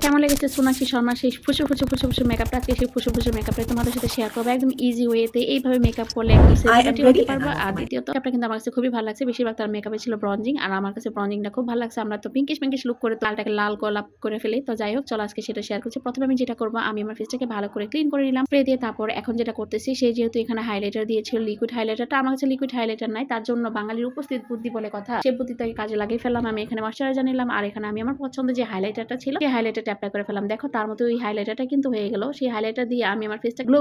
কেমন লেগেছে সোনাক্ষী শর্মার সেই ফুসুর মেকআপটা? আজকে সেই ফুসুর মেকআপটা তোমাদের সাথে শেয়ার করবো একদম ইজি ওয়েতে। এইভাবে মেকআপ করলে একদম সেলিব্রিটি হতে পারবো। আর দ্বিতীয়ত মেকআপটা কিন্তু আমার কাছে খুবই ভালো লাগছে। বেশিরভাগ তার মেকআপে ছিল ব্রঞ্জিং, আর আমার কাছে ব্রঞ্জিংটা খুব ভালো লাগছে। আমরা তো পিঙ্কিশ লুক করে লালটাকে লাল গোলাপ করে ফেলি। তো যাই হোক, চলো আজকে সেটা শেয়ার করছি। প্রথমে আমি যেটা করবো, আমি আমার ফেসটাকে ভালো করে ক্লিন করে নিলাম স্প্রে দিয়ে। তারপর এখন যেটা করতেছি, সেই যেহেতু এখানে হাইলাইটার দিয়েছিল, লিকুইড হাইলাইটারটা আমার কাছে লিকুইড হাইলাইটার নাই, তার জন্য বাঙালির উপস্থিত বুদ্ধি বলে কথা, সেই বুদ্ধিটাকে কাজে লাগিয়ে ফেললাম। আমি এখানে ময়শ্চারাইজার নিলাম, আর এখানে আমি আমার পছন্দের যে হাইলাইটারটা ছিল সেই হাইলাইটারটা অ্যাপ্লাই করে ফেললাম। দেখো তার মতো ওই হাইলাইটারটা কিন্তু হয়ে গেল। সেই হাইলাইটার দিয়ে আমি আমার ফেসটা গ্লো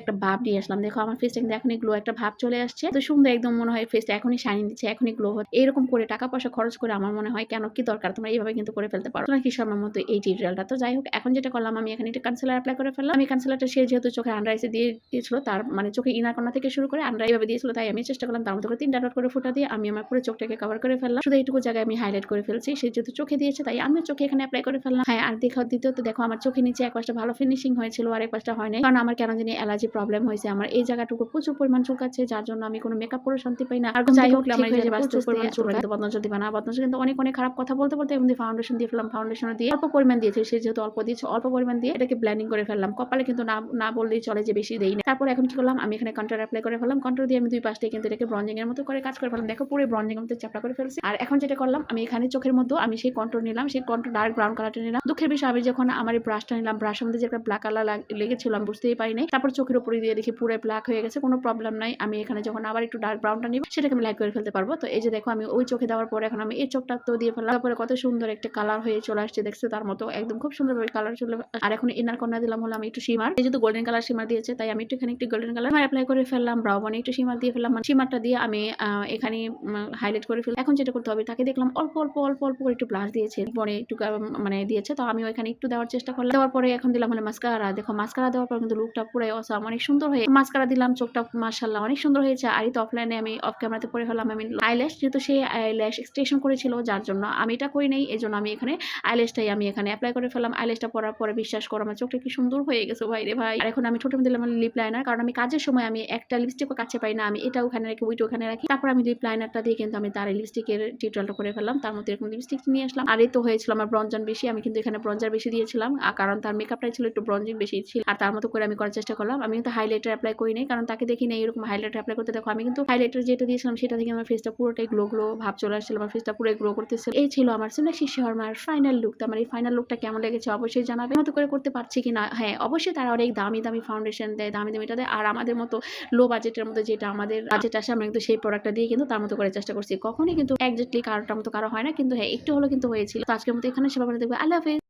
একটা ভাব নিয়ে আসলাম। দেখো আমার ফেসটা কিন্তু এখনই গ্লো একটা ভাব চলে আসছে, তো সুন্দর একদম মনে হয় ফেসটা এখনই শাইনি দিচ্ছে, এখনই গ্লো হচ্ছে। এরকম করে টাকা পয়সা খরচ করে আমার মনে হয় কেন কি দরকার, তোমরা এইভাবে কিন্তু করে ফেলতে পারো না কি সময় মতো এই টিউটোরিয়ালটা। তো যাই হোক, এখন যেটা করলাম, আমি এখানে একটা কনসিলার অ্যাপ্লাই করে ফেললাম। আমি কনসিলারটা সে যেহেতু চোখে আন্ডার আইসে দিয়ে দিয়েছিল, তার মানে চোখে ইনার কর্নার থেকে শুরু করে আন্ডার এইভাবে দিয়েছিল, তাই আমি চেষ্টা করলাম তার মতো করে 3 ডট করে ফুটা দিয়ে আমি আমার পুরো চোখটাকে কভার করে ফেললাম। শুধু এইটুকু জায়গায় আমি হাইলাইট করে ফেলছি। সে যেহেতু চোখে দিয়েছে তাই আমি চোখে এখানে অ্যাপ্লাই করে ফেললাম। হ্যাঁ, আর দ্বিতীয়ত দেখো আমার চোখে নিচে এক পাশটা ভালো ফিনিশিং হয়েছিল আর এক পাশটা হয় নাই, কারণ আমার কেন জানি অ্যালার্জি প্রবলেম হয়েছে। আমার এই জায়গাটুকু প্রচুর পরিমাণ চুলকাচ্ছে, যার জন্য আমি কোনো মেকআপ করে শান্তি পাই না। আর যাই হোক, আমার এই যে প্রচুর পরিমাণ চুলকাচ্ছে, বদনজর দিবা না। বদনজর কিন্তু অনেক খারাপ কথা বলতে এমনি ফাউন্ডেশন দিয়ে ফেললাম। ফাউন্ডেশন দিয়ে অল্প পরিমাণ দিয়েছে, সে যেহেতু অল্প দিয়েছে অল্প পরিমাণ দিয়ে এটাকে ব্লেন্ডিং করে ফেললাম। কপালে কিন্তু না বললেই চলে যে বেশি দেই না। তারপর এখন কি করলাম, আমি এখানে কন্ট্রোল অ্যাপ্লাই করে ফেললাম। কন্ট্রোল দিয়ে আমি দুই পাশে কিন্তু এটাকে ব্রঞ্জিং এর মতো করে কাজ করে ফেললাম। দেখো পুরো ব্রঞ্জিং এর মতো চাপটা করে ফেলছি। আর এখন যেটা করলাম, আমি এখানে চোখের মধ্যে আমি সেই কন্ট্রোল নিলাম, সেই কন্ট্রোল ডার্ক ব্রাউন কালারটা নিলাম। দুঃখের বিষয়, আমি যখন আমার এই ব্রাশটা নিলাম, ব্রাশের মধ্যে যে একটা ব্ল্যাক কালার লেগেছিল আমি বুঝতেই পারি নাই। তারপর চোখের উপরে দিয়ে দেখি পুরো ব্ল্যাক হয়ে গেছে। কোনো প্রবলেম নাই, আমি এখানে যখন আবার একটু ডার্ক ব্রাউনটা নিব সেটাকে আমি লাইট করে ফেলতে পারবো। তো এই যে দেখো, আমি ওই চোখে দেওয়ার পরে এখন আমি এই চোখটা তো দিয়ে ফেললাম। তারপরে কত সুন্দর একটা কালার হয়ে চলে আসছে, দেখছো তার মতো একদম খুব সুন্দর কালার চলে। আর এখন ইনার কর্নার দিলাম হলো আমি একটু শিমার, যেহেতু গোল্ডেন কালার শিমার দিয়েছে তাই আমি এখানে একটু গোল্ডেন কালার অ্যাপ্লাই করে ফেললাম। ব্রাউ বনে একটু শিমার দিয়ে ফেললাম, শিমারটা দিয়ে আমি এখানে হাইলাইট করে ফেললাম। এখন যেটা করতে হবে, তাকে দেখলাম অল্প করে একটু ব্লাশ দিয়েছে, বনে একটু মানে দিয়েছে, তো আমি ওইখানে একটু দেওয়ার চেষ্টা করলাম। দেওয়ার পরে এখন দিলাম হলো মাস্কারা। দেখো মাস্কারা দেওয়ার পর কিন্তু লুকটা পুরো অসাম, অনেক সুন্দর হয়ে মাস্কারা দিলাম। চোখটা মাশাআল্লাহ অনেক সুন্দর হয়েছে। আর এই তো অফলাইনে আমি অফ ক্যামেরাতে পরে হলাম আমি আইল্যাশ, যেহেতু সে আইল্যাশ এক্সটেনশন করেছিল, যার জন্য আমি এটা করি নাই, এই জন্য আমি এখানে আইল্যাশটাই আমি এখানে অ্যাপ্লাই করে ফেললাম। আইল্যাশটা পরার পরে বিশ্বাস করো আমার চোখটা কি সুন্দর হয়ে গেছে ভাই রে ভাই। আর এখন আমি ছোট দিলাম লিপ লাইনার, কারণ আমি কাজের সময় আমি একটা লিপস্টিকও কাছে পাই না, আমি এটা ওখানে রাখি ওইটা ওখানে রাখি। তারপর আমি লিপ লাইনারটা দিয়ে কিন্তু আমি তার লিপস্টিকের টিউটোরিয়ালটা করে ফেললাম। তার মধ্যে এরকম লিপস্টিক নিয়ে আসলাম। আর এই তো হয়েছিল আমার ব্রঞ্জন বেশি, আমি কিন্তু এখানে ব্রঞ্জার বেশি দিয়েছিলাম, কারণ তার মেকআপটাই ছিল একটু ব্রঞ্জিং বেশি ছিল। আর তার মতো করে আমি করার চেষ্টা করলাম। আমি কিন্তু হাইলাইটার অ্যাপ্লাই করি নাই, কারণ তাকে দেখি না এরকম হাইলাইটার অ্যাপ্লাই করতে। দেখো আমি কিন্তু হাইলাইটার যেটা দিয়েছিলাম সেটা থেকে আমার ফেসটা পুরোটাই গ্লো ভাব চলে আসছিল, আমার ফেসটা পুরো গ্লো করতেছিল। এই ছিল আমার সোনাক্ষী শর্মার ফাইনাল লুক। আমার এই ফাইনাল লুকটা কেমন লেগেছে অবশ্যই জানাবে। মতো করে করতে পারছি কিনা। হ্যাঁ অবশ্যই তারা অনেক দামি ফাউন্ডেশন দেয়, দামিটা দেয়, আর আমাদের মতো লো বাজেটের মধ্যে যেটা আমাদের বাজেট আসে আমরা কিন্তু সেই প্রোডাক্টটা দিয়ে কিন্তু তার মতো করে চেষ্টা করছি। কখনই কিন্তু একজাক্টলি কারোটার মতো কারো হয় না, কিন্তু হ্যাঁ একটু হলো কিন্তু হয়েছিল। তো আজকের মতো এখানে সবাই ভালো থাকবে। আল্লাহ হাফেজ।